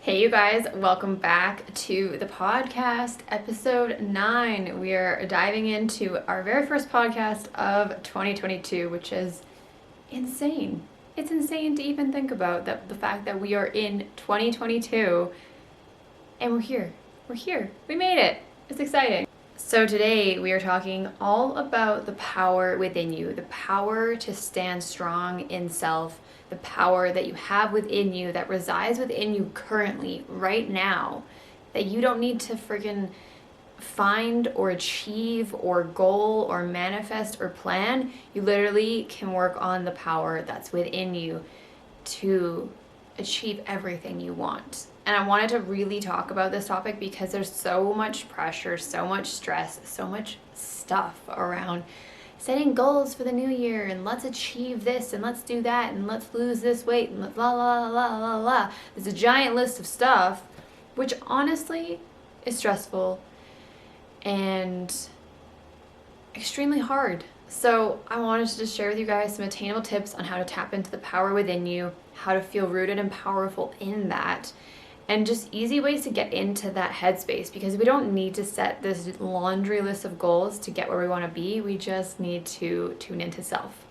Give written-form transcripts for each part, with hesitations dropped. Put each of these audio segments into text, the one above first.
Hey you guys, welcome back to the podcast, episode 9. We are diving into our very first podcast of 2022, which is insane. It's insane to even think about the fact that we are in 2022 and we're here. We made it. It's exciting. So today we are talking all about the power within you, the power to stand strong in self, the power that you have within you, that resides within you currently, right now, that you don't need to friggin' find or achieve or goal or manifest or plan. You literally can work on the power that's within you to achieve everything you want. And I wanted to really talk about this topic because there's so much pressure, so much stress, so much stuff around setting goals for the new year and let's achieve this and let's do that and let's lose this weight and la la la la la. There's a giant list of stuff, which honestly is stressful and extremely hard. So I wanted to just share with you guys some attainable tips on how to tap into the power within you, how to feel rooted and powerful in that, and just easy ways to get into that headspace, because we don't need to set this laundry list of goals to get where we want to be. We just need to tune into self.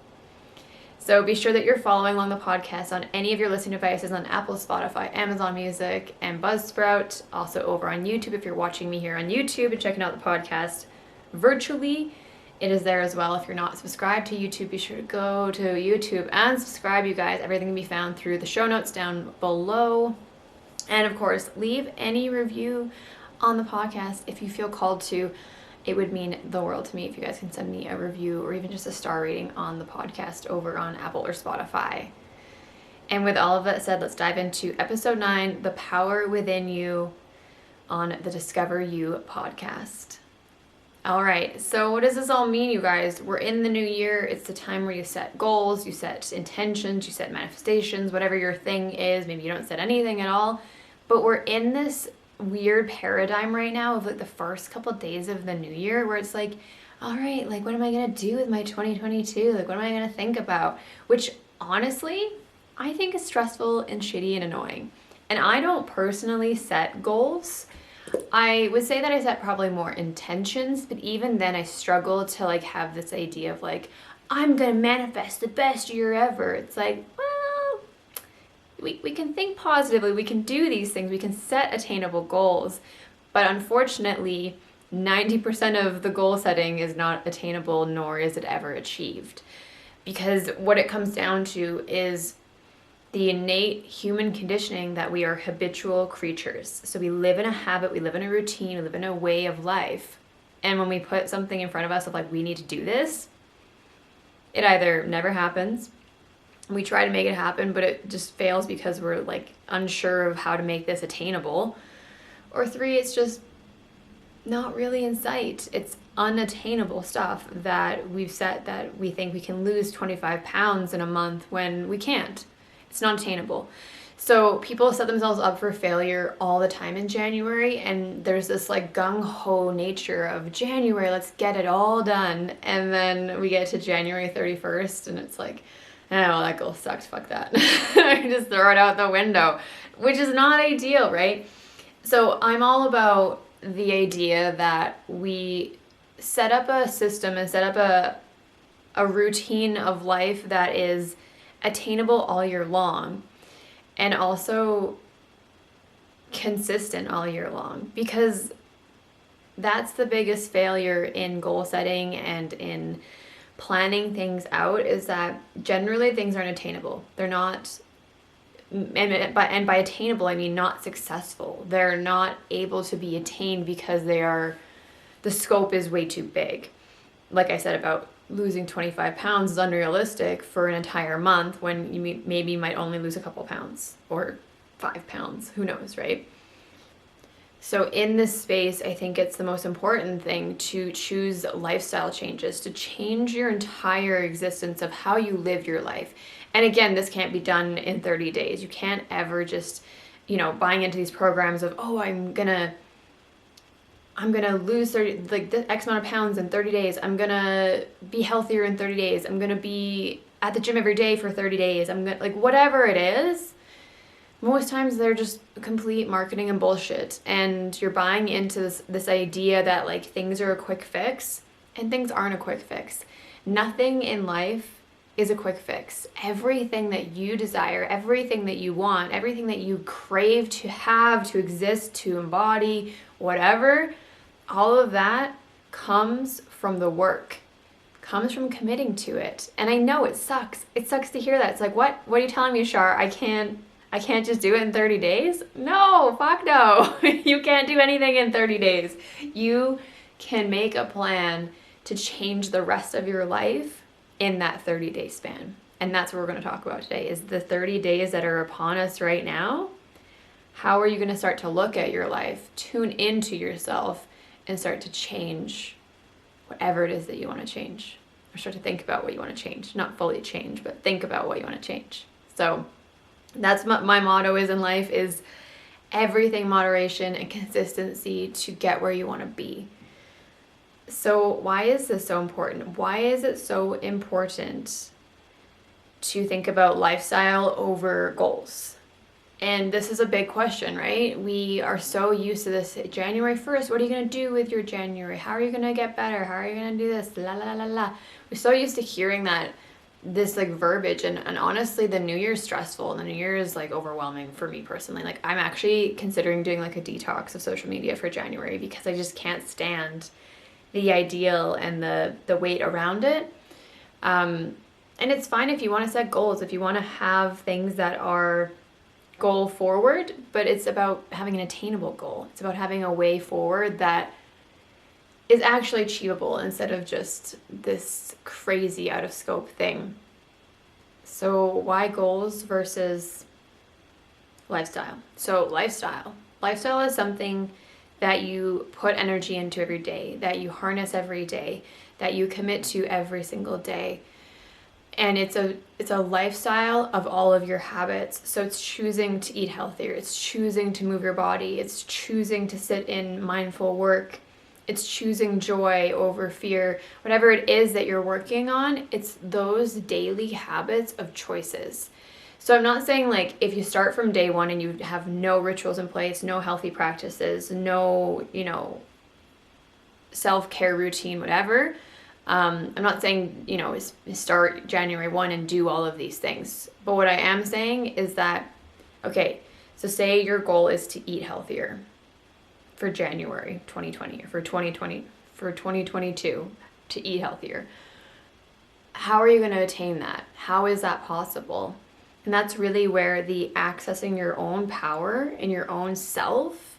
So be sure that you're following along the podcast on any of your listening devices on Apple, Spotify, Amazon Music, and Buzzsprout. Also over on YouTube if you're watching me here on YouTube and checking out the podcast virtually. It is there as well. If you're not subscribed to YouTube, be sure to go to YouTube and subscribe, you guys. Everything can be found through the show notes down below. And of course, leave any review on the podcast if you feel called to. It would mean the world to me if you guys can send me a review or even just a star rating on the podcast over on Apple or Spotify. And with all of that said, let's dive into episode 9, The Power Within You, on the Discover You podcast. All right, so what does this all mean, you guys? We're in the new year. It's the time where you set goals, you set intentions, you set manifestations, whatever your thing is. Maybe you don't set anything at all. But we're in this weird paradigm right now of like the first couple of days of the new year where it's like, all right, like what am I going to do with my 2022? Like what am I going to think about? Which honestly, I think is stressful and shitty and annoying. And I don't personally set goals. I would say that I set probably more intentions, but even then I struggle to like have this idea of like, I'm going to manifest the best year ever. It's like, well, we can think positively, we can do these things, we can set attainable goals, but unfortunately 90% of the goal setting is not attainable, nor is it ever achieved. Because what it comes down to is the innate human conditioning that we are habitual creatures. So we live in a habit, we live in a routine, we live in a way of life. And when we put something in front of us of like, we need to do this, it either never happens, we try to make it happen, but it just fails because we're like unsure of how to make this attainable. Or 3, it's just not really in sight. It's unattainable stuff that we've set that we think we can lose 25 pounds in a month when we can't. It's not attainable. So people set themselves up for failure all the time in January, and there's this like gung-ho nature of January, let's get it all done. And then we get to January 31st and it's like, oh, that goal sucks, fuck that. I just throw it out the window, which is not ideal, right? So I'm all about the idea that we set up a system and set up a routine of life that is attainable all year long and also consistent all year long, because that's the biggest failure in goal setting and in planning things out, is that generally things aren't attainable. They're not, and by attainable I mean not successful. They're not able to be attained because the scope is way too big. Like I said about losing 25 pounds is unrealistic for an entire month when you maybe might only lose a couple pounds or 5 pounds, who knows, right? So in this space, I think it's the most important thing to choose lifestyle changes, to change your entire existence of how you live your life. And again, this can't be done in 30 days. You can't ever just, buying into these programs of, oh, I'm gonna lose 30, like the X amount of pounds in 30 days. I'm gonna be healthier in 30 days. I'm gonna be at the gym every day for 30 days. I'm gonna, like, whatever it is, most times they're just complete marketing and bullshit, and you're buying into this idea that like things are a quick fix, and things aren't a quick fix. Nothing in life is a quick fix. Everything that you desire, everything that you want, everything that you crave to have, to exist, to embody, whatever, all of that comes from the work, comes from committing to it. And I know it sucks. It sucks to hear that. It's like, what are you telling me, Shar? I can't just do it in 30 days? No, fuck no. You can't do anything in 30 days. You can make a plan to change the rest of your life in that 30-day span. And that's what we're going to talk about today, is the 30 days that are upon us right now. How are you going to start to look at your life, tune into yourself, and start to change whatever it is that you want to change? Or start to think about what you want to change. Not fully change, but think about what you want to change. So that's what my motto is in life, is everything moderation and consistency to get where you want to be. So why is this so important? Why is it so important to think about lifestyle over goals? And this is a big question, right? We are so used to this January 1st. What are you going to do with your January? How are you going to get better? How are you going to do this? La, la, la, la. We're so used to hearing this like verbiage, and honestly the new year's stressful, and the new year is like overwhelming for me personally. Like I'm actually considering doing like a detox of social media for January, because I just can't stand the ideal and the weight around it. And it's fine if you want to set goals, if you want to have things that are goal forward, but it's about having an attainable goal. It's about having a way forward that is actually achievable instead of just this crazy out of scope thing. So why goals versus lifestyle? So lifestyle is something that you put energy into every day, that you harness every day, that you commit to every single day. And it's a lifestyle of all of your habits. So it's choosing to eat healthier, it's choosing to move your body, it's choosing to sit in mindful work, it's choosing joy over fear. Whatever it is that you're working on, it's those daily habits of choices. So I'm not saying like if you start from day one and you have no rituals in place, no healthy practices, no, self-care routine, whatever. I'm not saying, start January 1 and do all of these things. But what I am saying is that, okay, so say your goal is to eat healthier for January 2020, or for 2022, to eat healthier. How are you going to attain that? How is that possible? And that's really where the accessing your own power and your own self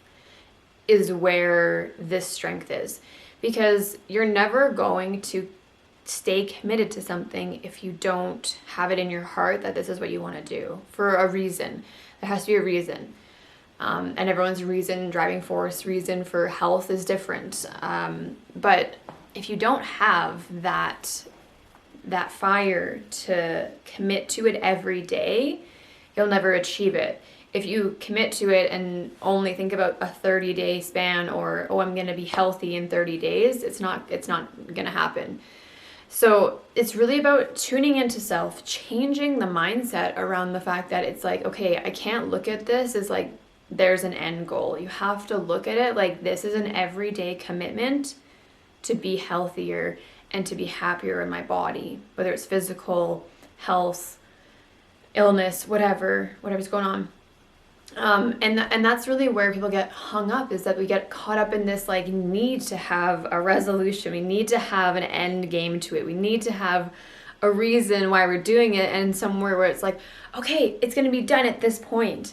is where this strength is. Because you're never going to stay committed to something if you don't have it in your heart that this is what you want to do for a reason. There has to be a reason. And everyone's driving force reason for health is different. But if you don't have that fire to commit to it every day, you'll never achieve it. If you commit to it and only think about a 30-day span, or I'm going to be healthy in 30 days, it's not going to happen. So it's really about tuning into self, changing the mindset around the fact that it's like, okay, I can't look at this as like there's an end goal. You have to look at it like this is an everyday commitment to be healthier and to be happier in my body, whether it's physical, health, illness, whatever's going on. And that's really where people get hung up, is that we get caught up in this like need to have a resolution. We need to have an end game to it. We need to have a reason why we're doing it, and somewhere where it's like, okay, it's going to be done at this point.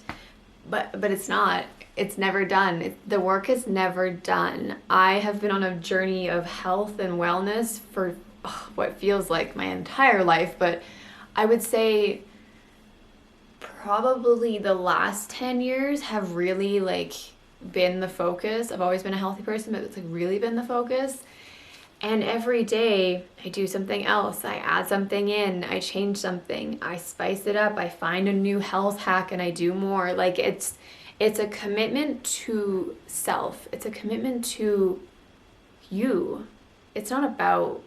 But it's not. It's never done. The work is never done. I have been on a journey of health and wellness for what feels like my entire life, but I would say probably the last 10 years have really like been the focus. I've always been a healthy person, but it's like really been the focus. And every day I do something else. I add something in, I change something, I spice it up, I find a new health hack and I do more. Like it's a commitment to self. It's a commitment to you. It's not about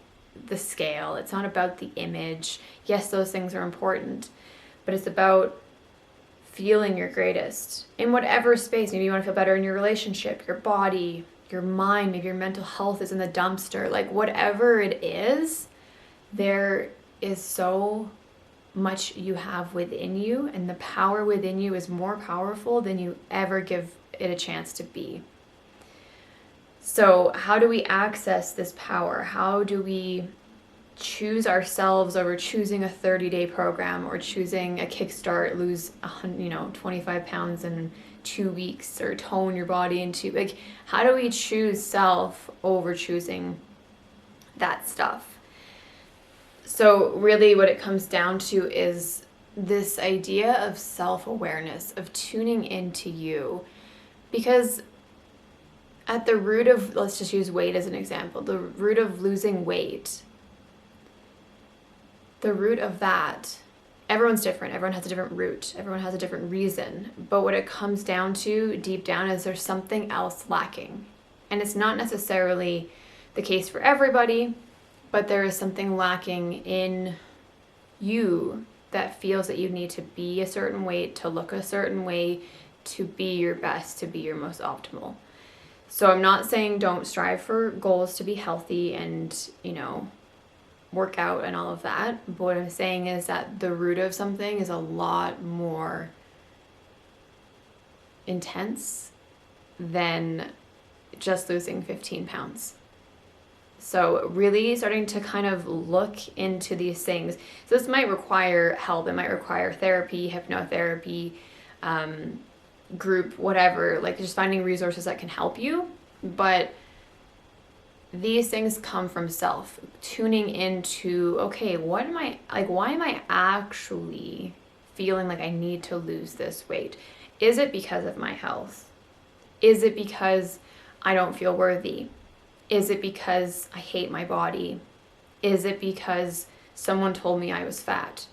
the scale. It's not about the image. Yes, those things are important, but it's about feeling your greatest in whatever space. Maybe you want to feel better in your relationship, your body, your mind, maybe your mental health is in the dumpster. Like whatever it is, there is so much you have within you, and the power within you is more powerful than you ever give it a chance to be. So how do we access this power? How do we choose ourselves over choosing a 30-day program or choosing a kickstart, lose 25 pounds in 2 weeks, or tone your body into, like, how do we choose self over choosing that stuff? So really what it comes down to is this idea of self-awareness, of tuning into you. Because at the root of, let's just use weight as an example, the root of losing weight, the root of that, everyone's different. Everyone has a different root. Everyone has a different reason. But what it comes down to deep down is there's something else lacking. And it's not necessarily the case for everybody, but there is something lacking in you that feels that you need to be a certain weight, to look a certain way, to be your best, to be your most optimal. So I'm not saying don't strive for goals to be healthy and, work out and all of that. But what I'm saying is that the root of something is a lot more intense than just losing 15 pounds. So really starting to kind of look into these things. So this might require help. It might require therapy, hypnotherapy, group, whatever, like just finding resources that can help you. But these things come from self, tuning into, okay, why am I actually feeling like I need to lose this weight? Is it because of my health? Is it because I don't feel worthy? Is it because I hate my body? Is it because someone told me I was fat?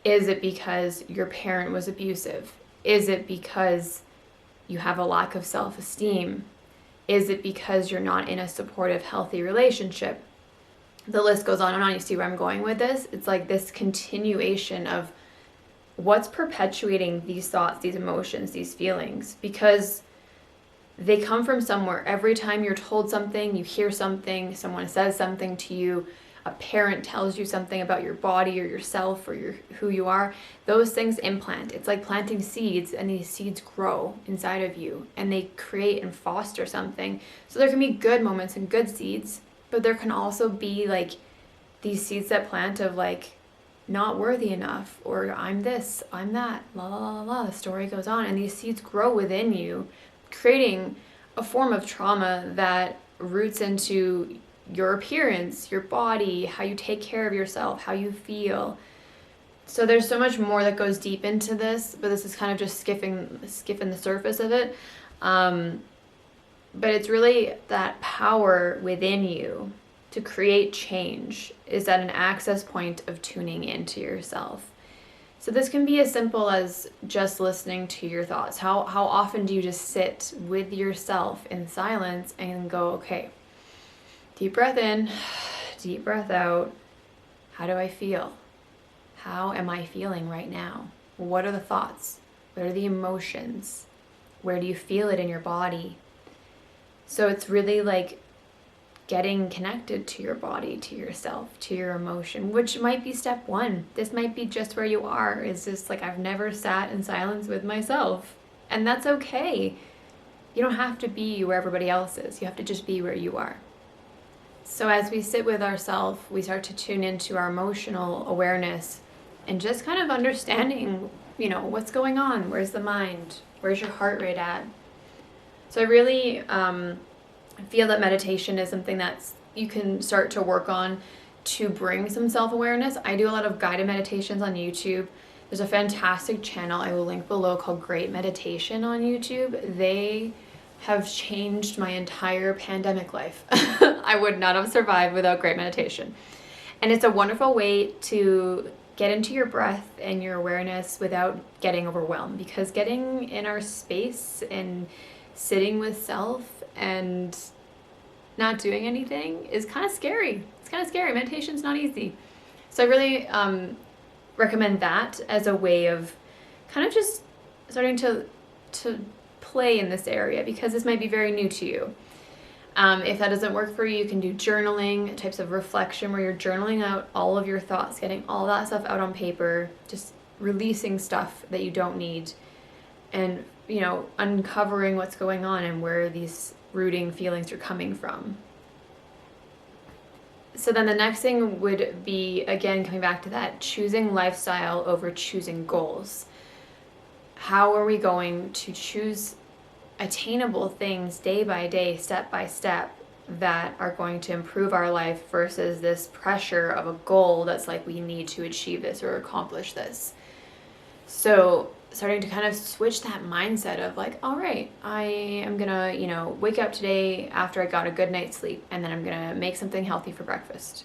Is it because your parent was abusive? Is it because you have a lack of self-esteem? Is it because you're not in a supportive, healthy relationship? The list goes on and on. You see where I'm going with this? It's like this continuation of what's perpetuating these thoughts, these emotions, these feelings, because they come from somewhere. Every time you're told something, you hear something, someone says something to you, a parent tells you something about your body or yourself or who you are, those things implant. It's like planting seeds, and these seeds grow inside of you and they create and foster something. So there can be good moments and good seeds, but there can also be like these seeds that plant of like not worthy enough, or I'm this, I'm that, la la la la, the story goes on, and these seeds grow within you, creating a form of trauma that roots into your appearance, your body, how you take care of yourself, how you feel. So there's so much more that goes deep into this, but this is kind of just skipping the surface of it. But it's really that power within you to create change is at an access point of tuning into yourself. So this can be as simple as just listening to your thoughts. How often do you just sit with yourself in silence and go, okay, deep breath in, deep breath out. How do I feel? How am I feeling right now? What are the thoughts? What are the emotions? Where do you feel it in your body? So it's really like getting connected to your body, to yourself, to your emotion, which might be step one. This might be just where you are. It's just like, I've never sat in silence with myself. And that's okay. You don't have to be where everybody else is. You have to just be where you are. So as we sit with ourselves, we start to tune into our emotional awareness and just kind of understanding, what's going on? Where's the mind? Where's your heart rate at? So I really feel that meditation is something that you can start to work on to bring some self-awareness. I do a lot of guided meditations on YouTube. There's a fantastic channel I will link below called Great Meditation on YouTube. They have changed my entire pandemic life. I would not have survived without Great Meditation. And it's a wonderful way to get into your breath and your awareness without getting overwhelmed, because getting in our space and sitting with self and not doing anything is kind of scary. It's kind of scary. Meditation's not easy. So I really recommend that as a way of kind of just starting to play in this area, because this might be very new to you. If that doesn't work for you, you can do journaling, types of reflection where you're journaling out all of your thoughts, getting all that stuff out on paper, just releasing stuff that you don't need, and, you know, uncovering what's going on and where these rooting feelings are coming from. So then the next thing would be, again, coming back to that, choosing lifestyle over choosing goals. How are we going to choose attainable things day by day, step by step, that are going to improve our life versus this pressure of a goal that's like, we need to achieve this or accomplish this? So starting to kind of switch that mindset of like, all right, I am gonna, you know, wake up today after I got a good night's sleep, and then I'm gonna make something healthy for breakfast,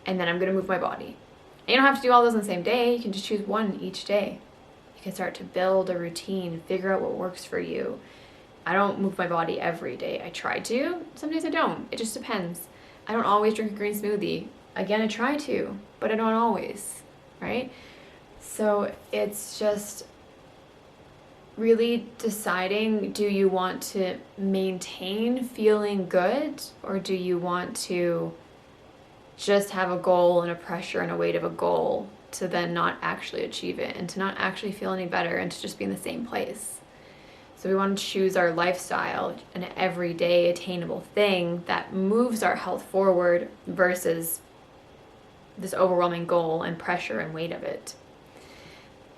and then I'm gonna move my body. And you don't have to do all those on the same day. You can just choose one each day. You can start to build a routine, figure out what works for you. I don't move my body every day. I try to. Some days I don't. It just depends. I don't always drink a green smoothie. Again, I try to, but I don't always, right? So it's just really deciding, do you want to maintain feeling good, or do you want to just have a goal and a pressure and a weight of a goal to then not actually achieve it and to not actually feel any better and to just be in the same place? So we want to choose our lifestyle, an everyday attainable thing that moves our health forward versus this overwhelming goal and pressure and weight of it.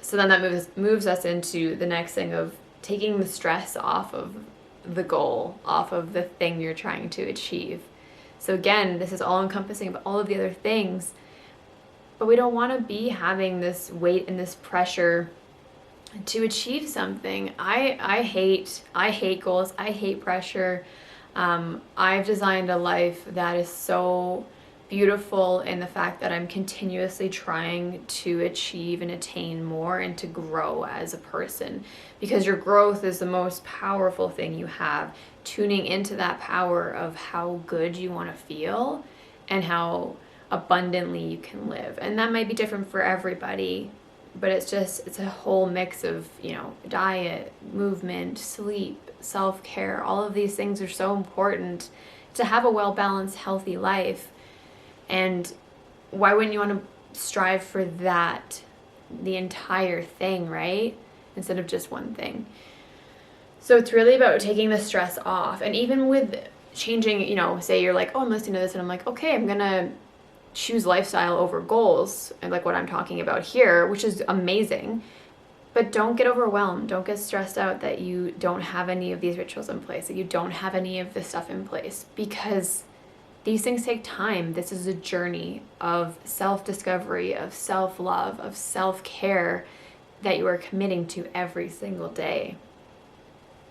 So then that moves us into the next thing of taking the stress off of the goal, off of the thing you're trying to achieve. So again, this is all encompassing of all of the other things, but we don't want to be having this weight and this pressure to achieve something. I hate goals. I hate pressure. I've designed a life that is so beautiful in the fact that I'm continuously trying to achieve and attain more and to grow as a person, because your growth is the most powerful thing you have. Tuning into that power of how good you want to feel and how abundantly you can live. And that might be different for everybody, but it's a whole mix of, you know, diet, movement, sleep, self-care. All of these things are so important to have a well-balanced, healthy life. And why wouldn't you want to strive for that, the entire thing, right? Instead of just one thing. So it's really about taking the stress off. And even with changing, you know, say you're like, oh, I'm listening to this and I'm like, okay, I'm going to choose lifestyle over goals, and like what I'm talking about here, which is amazing. But don't get overwhelmed. Don't get stressed out that you don't have any of these rituals in place, that you don't have any of this stuff in place, because these things take time. This is a journey of self-discovery, of self-love, of self-care that you are committing to every single day.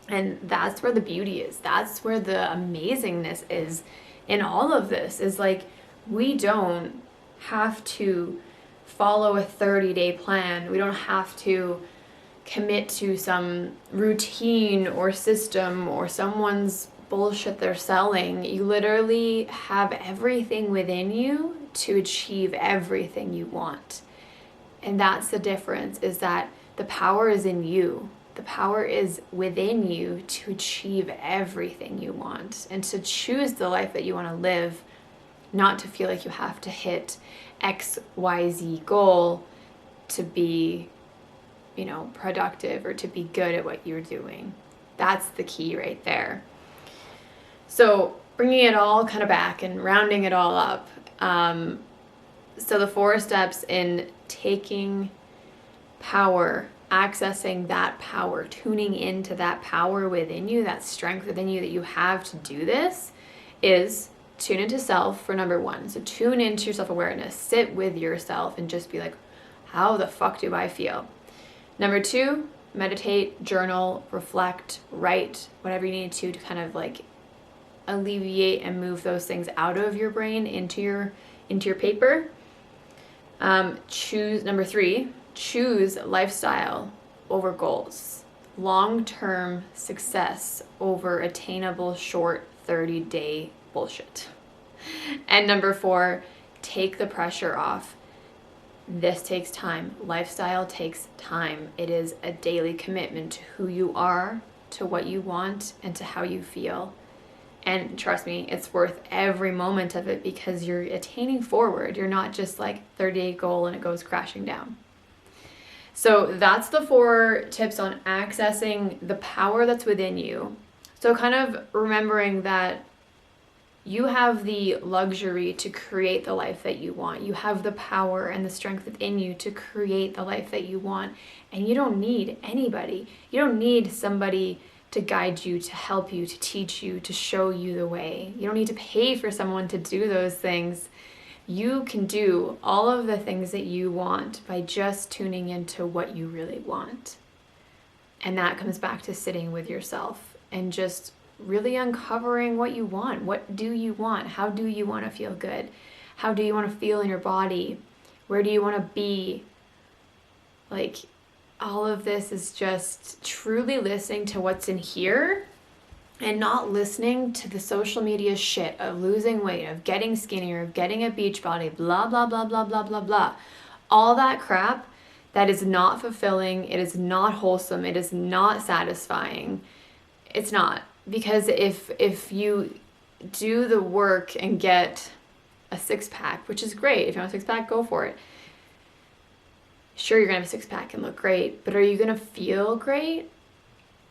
And that's where the beauty is. That's where the amazingness is in all of this, is like, we don't have to follow a 30-day plan. We don't have to commit to some routine or system or someone's bullshit they're selling. You literally have everything within you to achieve everything you want. And that's the difference, is that the power is in you. The power is within you to achieve everything you want and to choose the life that you want to live, not to feel like you have to hit XYZ goal to be, you know, productive or to be good at what you're doing. That's the key right there. So bringing it all kind of back and rounding it all up. So the 4 steps in taking power, accessing that power, tuning into that power within you, that strength within you that you have to do this, is tune into self for number 1. So tune into your self-awareness. Sit with yourself and just be like, how the fuck do I feel? Number 2, meditate, journal, reflect, write, whatever you need to kind of like alleviate and move those things out of your brain into your paper. Number 3, choose lifestyle over goals. Long-term success over attainable short 30-day bullshit. And number 4, take the pressure off. This takes time. Lifestyle takes time. It is a daily commitment to who you are, to what you want, and to how you feel. And trust me, it's worth every moment of it because you're attaining forward. You're not just like 30-day goal and it goes crashing down. So that's the 4 tips on accessing the power that's within you. So kind of remembering that you have the luxury to create the life that you want. You have the power and the strength within you to create the life that you want. And you don't need anybody. You don't need somebody to guide you, to help you, to teach you, to show you the way. You don't need to pay for someone to do those things. You can do all of the things that you want by just tuning into what you really want. And that comes back to sitting with yourself and just really uncovering what you want. What do you want? How do you want to feel good? How do you want to feel in your body? Where do you want to be? Like, all of this is just truly listening to what's in here and not listening to the social media shit of losing weight, of getting skinnier, of getting a beach body, blah, blah, blah, blah, blah, blah, blah. All that crap that is not fulfilling, it is not wholesome, it is not satisfying. It's not. Because if you do the work and get a 6-pack, which is great, if you want a 6-pack, go for it. Sure, you're gonna have a 6-pack and look great, but are you gonna feel great?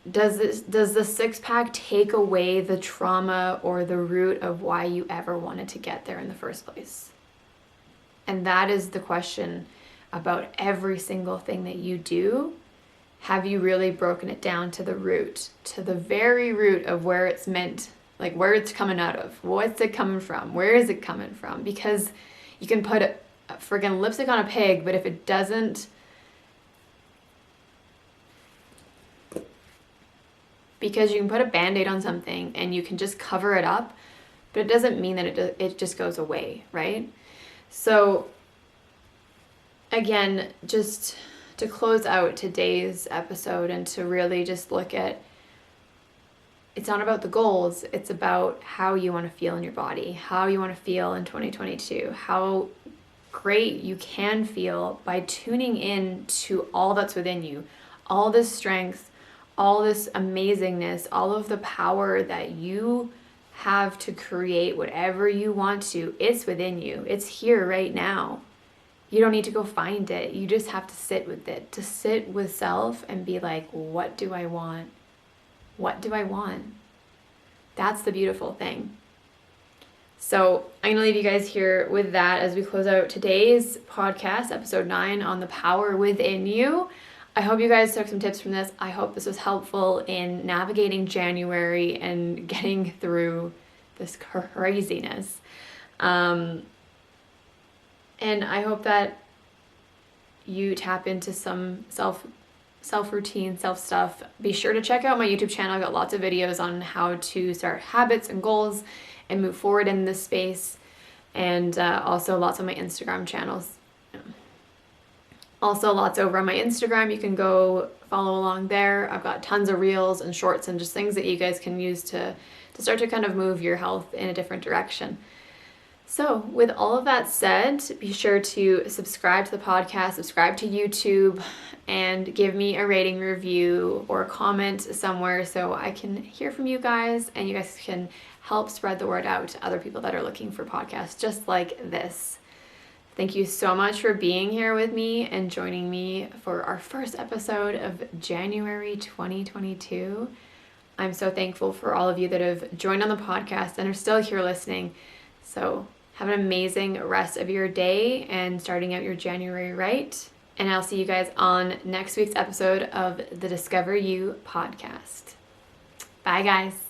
Does the 6-pack take away the trauma or the root of why you ever wanted to get there in the first place? And that is the question about every single thing that you do. Have you really broken it down to the root, to the very root of where it's meant, like where it's coming out of? What's it coming from? Where is it coming from? Because you can put a friggin' lipstick on a pig, but if it doesn't, because you can put a band-aid on something and you can just cover it up, but it doesn't mean that it just goes away, right? So again, just to close out today's episode and to really just look at, it's not about the goals, it's about how you want to feel in your body, how you want to feel in 2022, how great you can feel by tuning in to all that's within you, all this strength, all this amazingness, all of the power that you have to create whatever you want to. It's within you. It's here right now. You don't need to go find it. You just have to sit with it, to sit with self and be like, what do I want? What do I want? That's the beautiful thing. So I'm going to leave you guys here with that as we close out today's podcast, episode 9 on the power within you. I hope you guys took some tips from this. I hope this was helpful in navigating January and getting through this craziness. And I hope that you tap into some self-routine, self-stuff. Be sure to check out my YouTube channel. I've got lots of videos on how to start habits and goals and move forward in this space. And also lots on my Instagram channels. Also lots over on my Instagram. You can go follow along there. I've got tons of reels and shorts and just things that you guys can use to start to kind of move your health in a different direction. So with all of that said, be sure to subscribe to the podcast, subscribe to YouTube, and give me a rating, review, or a comment somewhere so I can hear from you guys and you guys can help spread the word out to other people that are looking for podcasts just like this. Thank you so much for being here with me and joining me for our first episode of January 2022. I'm so thankful for all of you that have joined on the podcast and are still here listening. So have an amazing rest of your day and starting out your January right. And I'll see you guys on next week's episode of the Discover You podcast. Bye, guys.